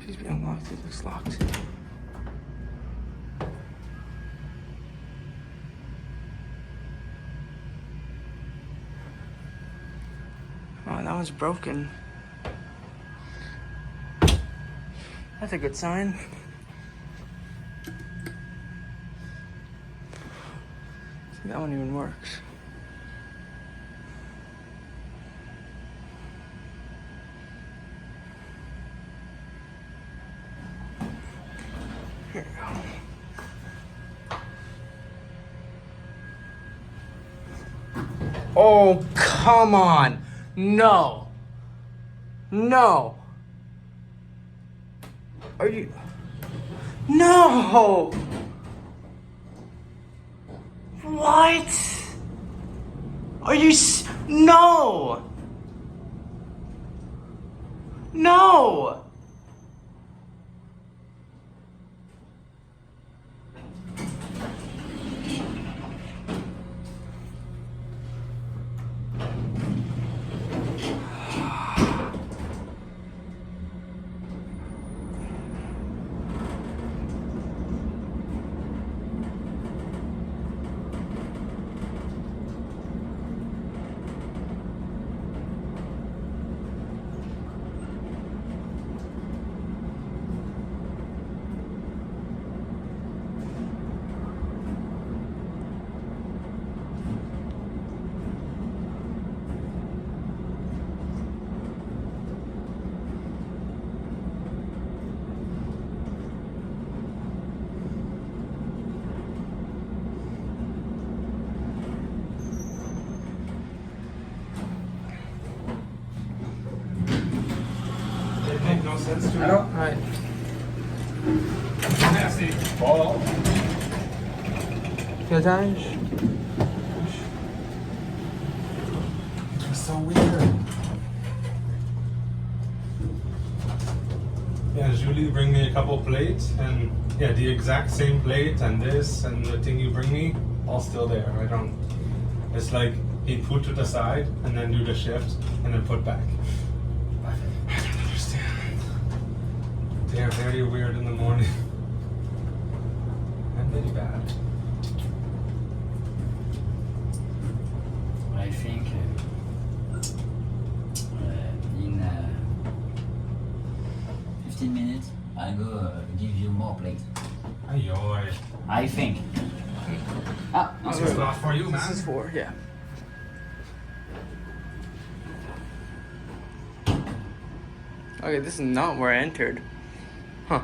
Please be unlocked. It looks locked. Oh, that one's broken. That's a good sign. See, that one even works. Here we go. Oh, come on. No. No. Are you... No! What? Are you... No! No! No sense to me. Alors, ouais. Merci. Bon. Pilotage. It's so weird. Yeah, Julie bring me a couple plates, and yeah, the exact same plate and this and the thing you bring me, all still there. I don't. It's like he put to the side and then do the shift and then put back. I don't understand. They are very weird in the morning. And very bad. I think in 15 minutes I'll go give you more plates. Ayoy. I think. This is not for you, man. This is for, yeah. Okay, this is not where I entered. Huh.